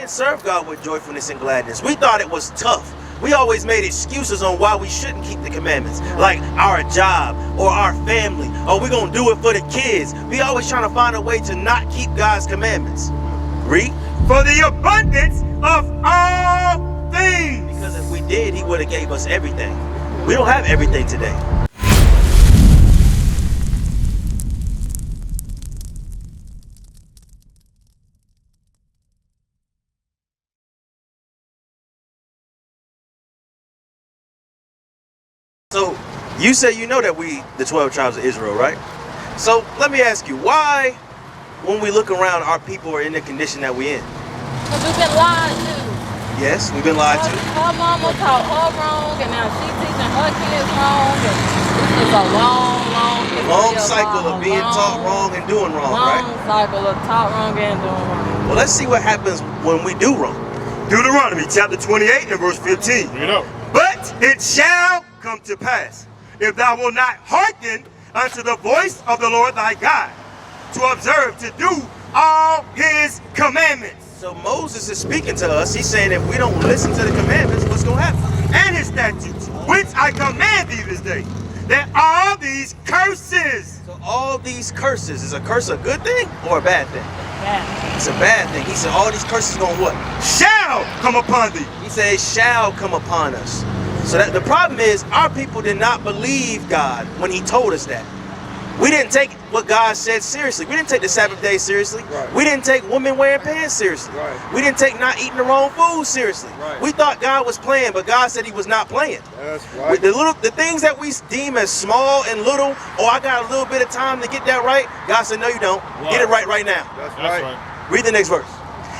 didn't serve God with joyfulness and gladness. We thought it was tough. We always made excuses on why we shouldn't keep the commandments, like our job or our family, or we're going to do it for the kids. We always trying to find a way to not keep God's commandments. Read. For the abundance of all things. Because if we did, he would have gave us everything. We don't have everything today. So, you say you know that we, the 12 tribes of Israel, right? So, let me ask you, why, when we look around, our people are in the condition that we're in? Because we've been lied to. Yes, we've been lied to. Her mama taught her wrong, and now she's teaching her kids wrong. And this is a long cycle of being taught wrong and doing wrong, right? Long cycle of taught wrong and doing wrong. Well, let's see what happens when we do wrong. Deuteronomy chapter 28 and verse 15. You know. But it shall come to pass, if thou wilt not hearken unto the voice of the Lord thy God, to observe to do all his commandments. So Moses is speaking to us. He's saying if we don't listen to the commandments, what's going to happen? And his statutes, which I command thee this day, that all these curses. So all these curses, is a curse a good thing or a bad thing? Bad. It's a bad thing. He said all these curses going what? Shall come upon thee. He said it shall come upon us. So that the problem is our people did not believe God when he told us that. We didn't take what God said seriously. We didn't take the Sabbath day seriously. Right. We didn't take women wearing pants seriously. Right. We didn't take not eating the wrong food seriously. Right. We thought God was playing, but God said he was not playing. That's With the things that we deem as small and little, I got a little bit of time to get that right. God said, no, you don't. Right. Get it right now. That's right. Read the next verse.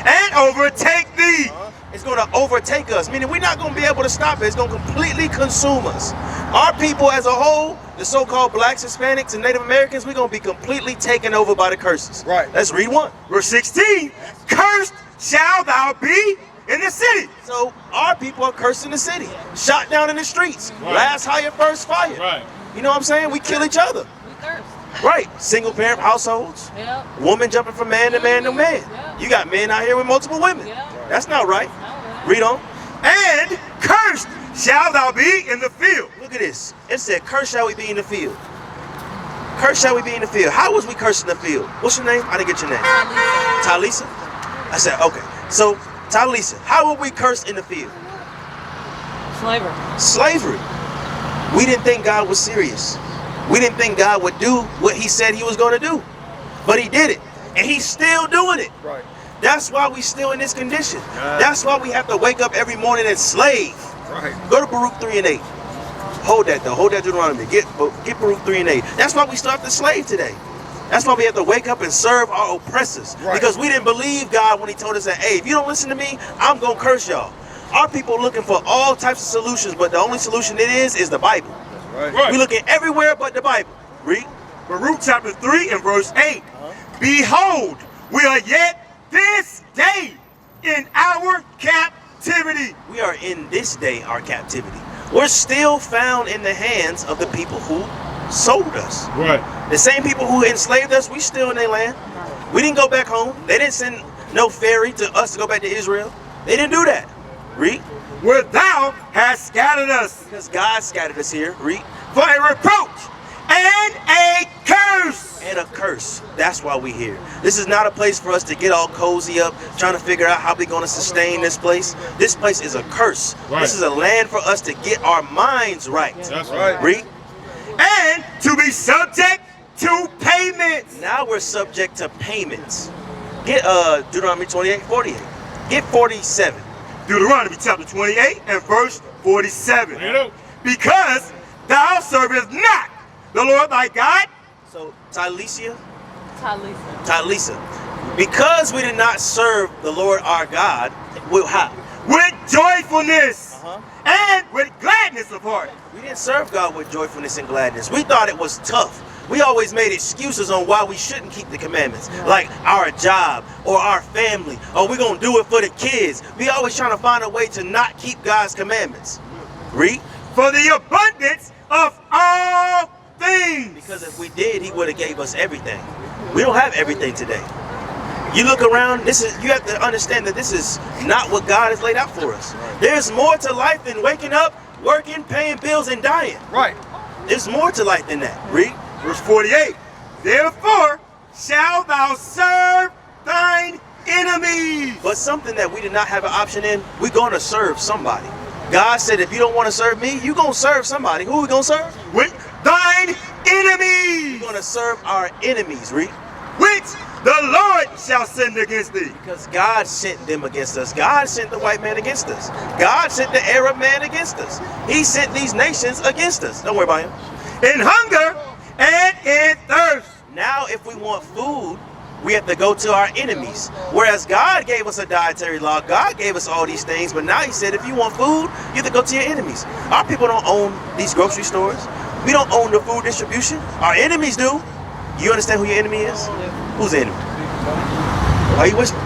And overtake thee. It's going to overtake us, meaning we're not going to be able to stop it. It's going to completely consume us. Our people as a whole, the so-called blacks, Hispanics, and Native Americans, we're going to be completely taken over by the curses. Right. Let's read one. Verse 16, cursed shall thou be in the city. So our people are cursed in the city, shot down in the streets, Right. last hire, first fire. Right. You know what I'm saying? We kill each other. We thirst. Right. Single parent households. Yep. Woman jumping from man to man to man. Yeah. You got men out here with multiple women. Yeah. That's not right. Read on. And cursed shall thou be in the field. Look at this. It said, cursed shall we be in the field. Cursed shall we be in the field. How was we cursed in the field? What's your name? I didn't get your name. Talisa? I said, okay. So, Talisa, how were we cursed in the field? Slavery. Slavery. We didn't think God was serious. We didn't think God would do what he said he was going to do. But he did it. And he's still doing it. Right. That's why we still in this condition. That's why we have to wake up every morning and slave. Right. Go to Baruch 3 and 8. Hold that though. Hold that Deuteronomy. Get Baruch 3 and 8. That's why we still have to slave today. That's why we have to wake up and serve our oppressors. Right. Because we didn't believe God when he told us that, hey, if you don't listen to me, I'm going to curse y'all. Our people are looking for all types of solutions, but the only solution it is the Bible. Right. Right. We're looking everywhere but the Bible. Read. Baruch chapter 3 and verse 8. Behold, we are yet this day in our captivity. We are in this day our captivity. We're still found in the hands of the people who sold us. Right. The same people who enslaved us, we still in their land. We didn't go back home. They didn't send no ferry to us to go back to Israel. They didn't do that. Read. Where thou hast scattered us. Because God scattered us here. Read. For a reproach and a curse. And a curse. That's why we're here. This is not a place for us to get all cozy up, trying to figure out how we're going to sustain this place. This place is a curse. Right. This is a land for us to get our minds right. That's right. Read. And to be subject to payments. Now we're subject to payments. Get Deuteronomy 28:48. Get 47. Deuteronomy chapter 28 and verse 47. You know. Because thou servest not the Lord thy God. So, Talisa, Talisa. because we did not serve the Lord our God, how? With joyfulness and with gladness of heart. We didn't serve God with joyfulness and gladness. We thought it was tough. We always made excuses on why we shouldn't keep the commandments, like our job or our family, or we're going to do it for the kids. We always trying to find a way to not keep God's commandments. Read. For the abundance of all things. Because if we did, he would have gave us everything. We don't have everything today. You look around, you have to understand that this is not what God has laid out for us. There's more to life than waking up, working, paying bills, and dying. Right. There's more to life than that. Read. Verse 48. Therefore shalt thou serve thine enemies. But something that we did not have an option in, we're going to serve somebody. God said, if you don't want to serve me, you're going to serve somebody. Who are we going to serve? With thine enemies. We're going to serve our enemies, read. Which the Lord shall send against thee. Because God sent them against us. God sent the white man against us. God sent the Arab man against us. He sent these nations against us. Don't worry about him. In hunger and in thirst. Now, if we want food, we have to go to our enemies. Whereas God gave us a dietary law. God gave us all these things. But now he said, if you want food, you have to go to your enemies. Our people don't own these grocery stores. We don't own the food distribution. Our enemies do. You understand who your enemy is? Who's the enemy? Why you whispering?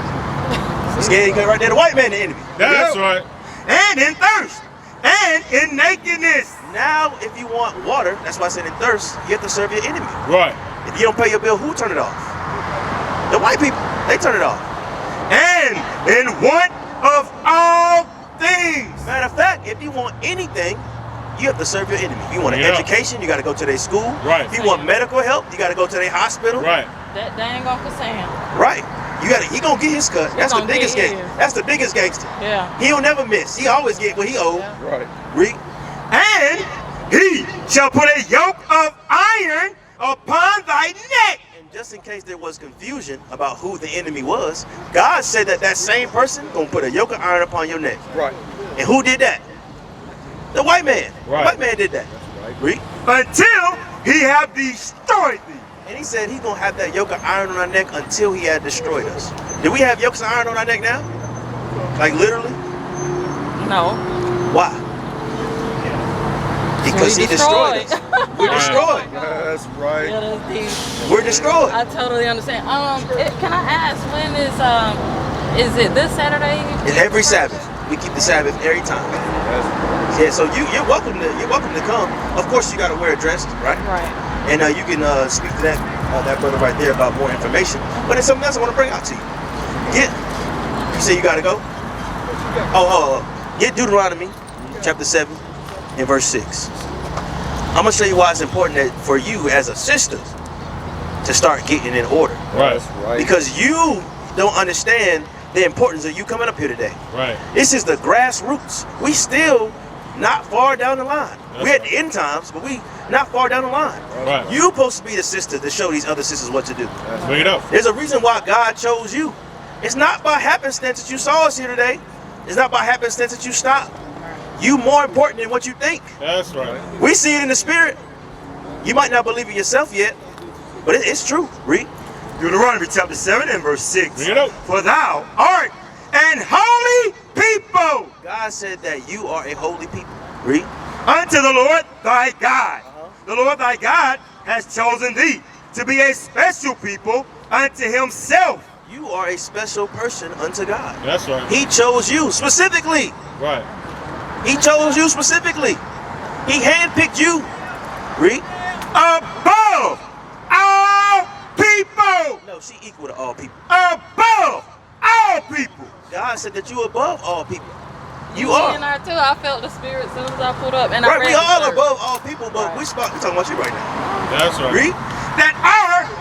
You scared? You got right there, the white man, the enemy. That's right. And in thirst. And in nakedness. Now, if you want water, that's why I said in thirst, you have to serve your enemy. Right. If you don't pay your bill, who turn it off? The white people, they turn it off. And in want of all things. Matter of fact, if you want anything, you have to serve your enemy. If you want an education, you got to go to their school. Right. If you want medical help, you got to go to their hospital. Right. That dang Uncle Sam. Right. He gonna get his cut. That's the biggest gangster. That's the biggest gangster. Yeah. He'll never miss. He always get what he owed. Yeah. Right. Read. And he shall put a yoke of iron upon thy neck. And just in case there was confusion about who the enemy was, God said that same person gonna put a yoke of iron upon your neck. Right. And who did that? The white man. Right. The white man did that. Right. Read. Until he have destroyed thee. And he said he's gonna have that yoke of iron on our neck until he had destroyed us. Do we have yokes of iron on our neck now? Like literally? No. Why? Because he destroyed us. We're Right. destroyed. That's right. Yeah, that's deep. We're destroyed. I totally understand. Can I ask when is it this Saturday? And every Sabbath, we keep the Sabbath every time. Yeah, so you're welcome to come. Of course, you gotta wear a dress, right? Right. And you can speak to that brother right there about more information. But there's something else I want to bring out to you. You say you gotta go? Get Deuteronomy chapter 7 and verse 6. I'm gonna show you why it's important that for you as a sister to start getting in order. Right. Right. Because you don't understand the importance of you coming up here today. Right. This is the grassroots. We still not far down the line. That's We're at the end times, but we not far down the line. Right. You supposed to be the sister to show these other sisters what to do. Bring it up. There's a reason why God chose you. It's not by happenstance that you saw us here today. It's not by happenstance that you stopped. You more important than what you think. That's right. We see it in the spirit. You might not believe it yourself yet, but it's true. Read. Deuteronomy chapter 7 and verse 6. Bring it up. For thou art an holy people God said that you are a holy people. Read. unto the Lord thy God. The Lord thy God has chosen thee to be a special people unto himself. You are a special person unto God. That's right. He chose you specifically. Right. He chose you specifically. He handpicked you. Read. Above all people. No, she equal to all people. Above all people. God said that you above all people. You Me are. and her too. I felt the spirit as soon as I pulled up, and I Right, read we the all verse. above all people, but Right. we're talking about you right now. That's right. Read. That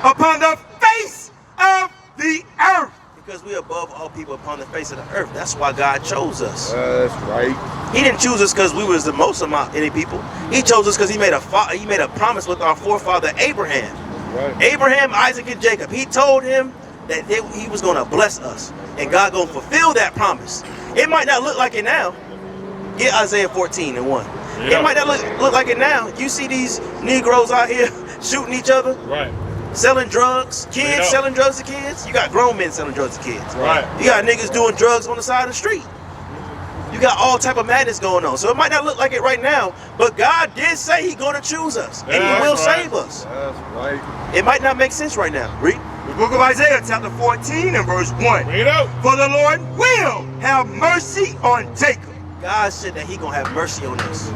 are upon the face of the earth. Because we're above all people upon the face of the earth. That's why God chose us. That's right. He didn't choose us because we was the most amount any people. He chose us because he made a promise with our forefather Abraham. Right. Abraham, Isaac, and Jacob. He told him that he was going to bless us, and God going to fulfill that promise. It might not look like it now. Get Isaiah 14 and 1. Yeah. It might not look like it now. You see these Negroes out here shooting each other, Right. selling drugs, kids Yeah. selling drugs to kids. You got grown men selling drugs to kids. Right. You got niggas doing drugs on the side of the street. You got all type of madness going on. So it might not look like it right now, but God did say He's going to choose us, and He That's will right. save us. That's right. It might not make sense right now. Read. The book of Isaiah chapter 14 and verse 1. Bring it up. For the Lord will have mercy on Jacob. God said that He gonna have mercy on us,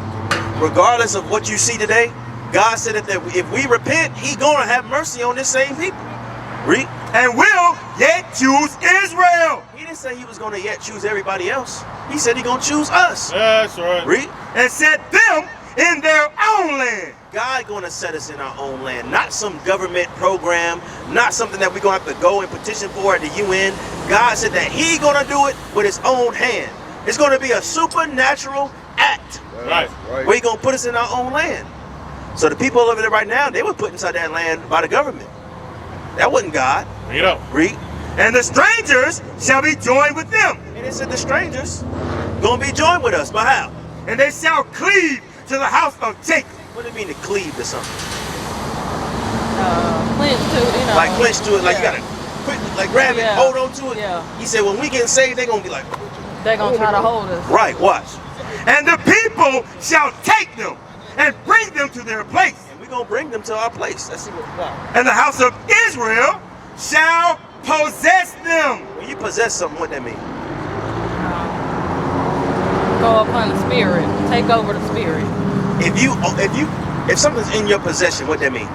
regardless of what you see today. God said that if we repent, He gonna have mercy on this same people. Read. And will yet choose Israel. He didn't say he was going to yet choose everybody else. He said he's going to choose us. That's right. Read. And set them in their own land. God going to set us in our own land, not some government program, not something that we're going to have to go and petition for at the UN. God said that he going to do it with his own hand. It's going to be a supernatural act Right. where he's going to put us in our own land. So the people over there right now, they were put inside that land by the government. That wasn't God. Bring it up. Read. And the strangers shall be joined with them. And it said the strangers going to be joined with us. But how? And they shall cleave to the house of Jacob. What do it mean to cleave to something? Clinch to, you know. Like clinch to it, like you got to quick, like grab it, Yeah. hold on to it. Yeah. He said when we get saved, they're going to be like, They're going to try to hold us. right, watch. And the people shall take them and bring them to their place. And we're going to bring them to our place. Let's see what we got. And the house of Israel shall possess them. When you possess something, what that mean? Go upon the spirit. Take over the spirit. If something's in your possession, what that mean?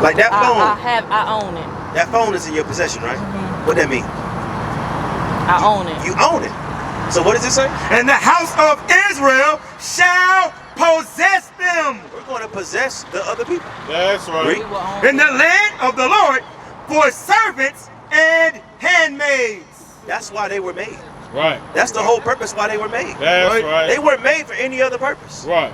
Like that phone. I own it. That phone is in your possession, right? Mhm. What that mean? I own it. You own it. So what does it say? And the house of Israel shall possess them. We're going to possess the other people. That's right. Read. We will own In it. the land of the Lord for servants and handmaids. That's why they were made. Right. That's the whole purpose why they were made. That's right. They weren't made for any other purpose. Right.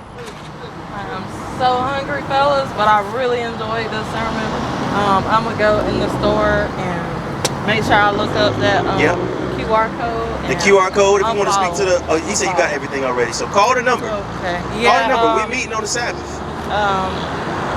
I'm so hungry, fellas, but I really enjoyed this sermon. I'm going to go in the store and make sure I look up that Yep. QR code. The and QR code, if you want to speak unfollow. to the, you said you got everything already. So call the number. Okay. Call the Yeah. number. We're meeting on the Sabbath.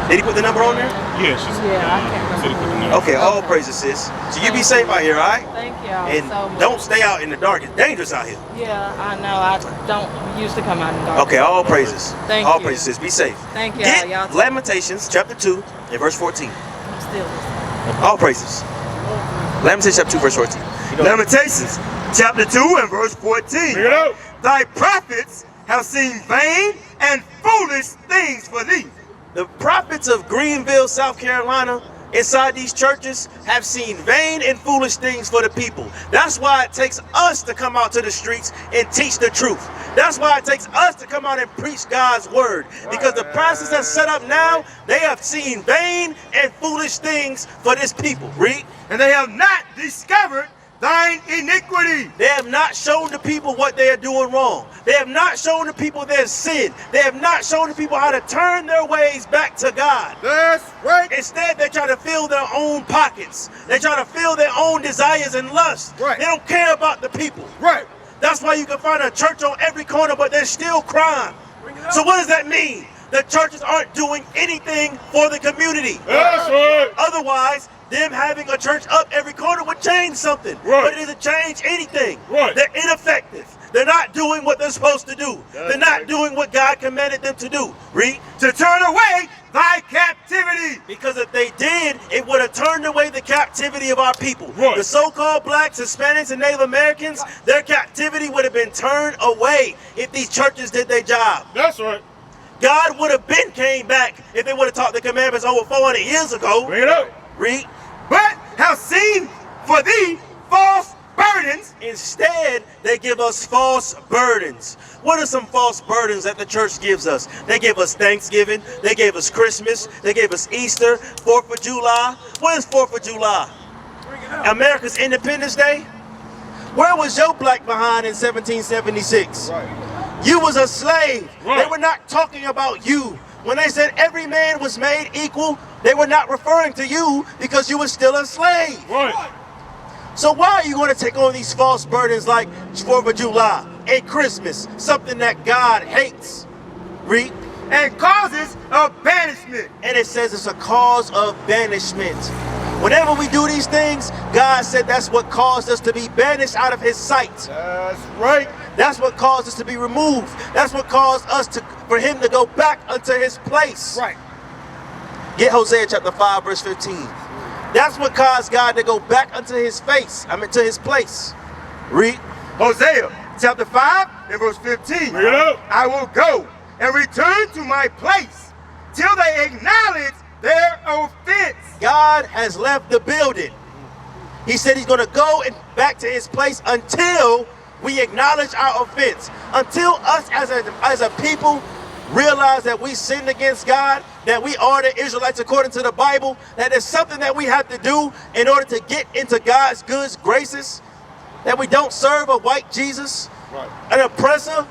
Did he put the number on there? Yeah, she's. Yeah, I can't Said he put the remember. number. Okay, all praises, sis. So you be safe out here, all right? Thank y'all And so much. don't stay out in the dark. It's dangerous out here. Yeah, I know. I don't used to come out in the dark. Okay, all praises. Thank all you. praises, sis. Be safe. Thank y'all. Get Y'all Lamentations chapter 2 and verse 14. I'm still listening. All praises. Lamentations chapter 2 verse 14. Lamentations chapter 2 and verse 14. Bring it up. Thy prophets have seen vain and foolish things for thee. The prophets of Greenville, South Carolina, inside these churches have seen vain and foolish things for the people. That's why it takes us to come out to the streets and teach the truth. That's why it takes us to come out and preach God's word. Because the pastors that's set up now, they have seen vain and foolish things for this people. Read. And they have not discovered thine iniquity. They have not shown the people what they are doing wrong. They have not shown the people their sin. They have not shown the people how to turn their ways back to God. That's right. Instead, they try to fill their own pockets. They try to fill their own desires and lusts. Right. They don't care about the people. Right. That's why you can find a church on every corner, but there's still crime. So what does that mean? The churches aren't doing anything for the community. That's right. Otherwise, them having a church up every corner would change something. Right. But it doesn't change anything. Right. They're ineffective. They're not doing what they're supposed to do. That's They're not right. doing what God commanded them to do. Read. To turn away thy captivity. Because if they did, it would have turned away the captivity of our people. Right. The so-called blacks, Hispanics, and Native Americans, their captivity would have been turned away if these churches did their job. That's right. God would have been came back if they would have taught the commandments over 400 years ago. Bring it up. Read. But have seen for thee false burdens. Instead, they give us false burdens. What are some false burdens that the church gives us? They give us Thanksgiving. They gave us Christmas. They gave us Easter, 4th of July. What is 4th of July? America's Independence Day? Where was your black behind in 1776? Right. You was a slave. Right. They were not talking about you. When they said every man was made equal, they were not referring to you because you were still a slave. Right. So why are you going to take on these false burdens like 4th of July and Christmas, something that God hates? Read. And causes of banishment. And it says it's a cause of banishment. Whenever we do these things, God said that's what caused us to be banished out of his sight. That's right. That's what caused us to be removed. That's what caused us for him to go back unto his place. Right. Get Hosea chapter 5 verse 15. That's what caused God to go back unto his face. To his place. Read. Hosea chapter 5 and verse 15. Bring it up. I will go and return to my place till they acknowledge their offense. God has left the building. He said he's going to go and back to his place until we acknowledge our offense. Until us as a people realize that we sinned against God, that we are the Israelites according to the Bible, that there's something that we have to do in order to get into God's good graces, that we don't serve a white Jesus, Right. an oppressor.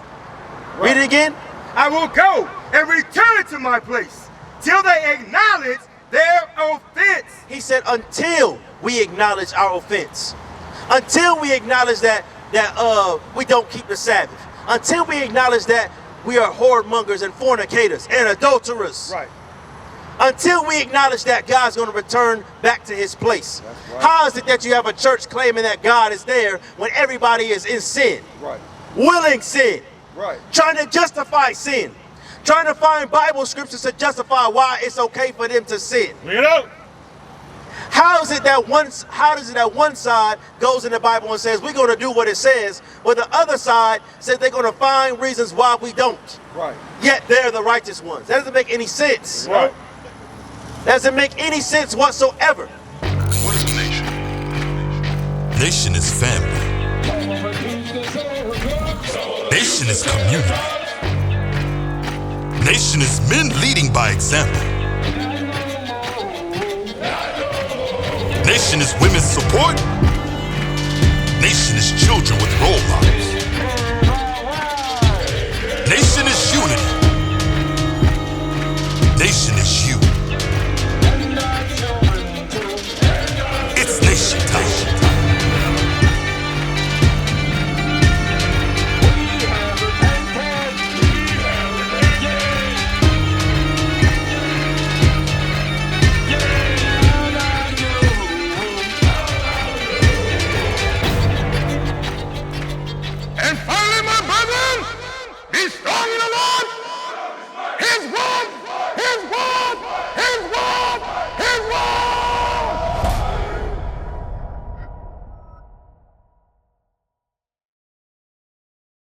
Read it again. I will go and return to my place till they acknowledge their offense. He said until we acknowledge our offense. Until we acknowledge that we don't keep the Sabbath. Until we acknowledge that we are whoremongers and fornicators and adulterers. Right. Until we acknowledge that God's going to return back to his place. That's right. How is it that you have a church claiming that God is there when everybody is in sin? Right. Willing sin. Right. Trying to justify sin. Trying to find Bible scriptures to justify why it's okay for them to sin. Bring it out. How does it that one side goes in the Bible and says we're going to do what it says, while the other side says they're going to find reasons why we don't? Right. Yet they're the righteous ones. That doesn't make any sense. Right. That doesn't make any sense whatsoever. What is a nation? Nation is family. Nation is community. Nation is men leading by example. Nation is women's support. Nation is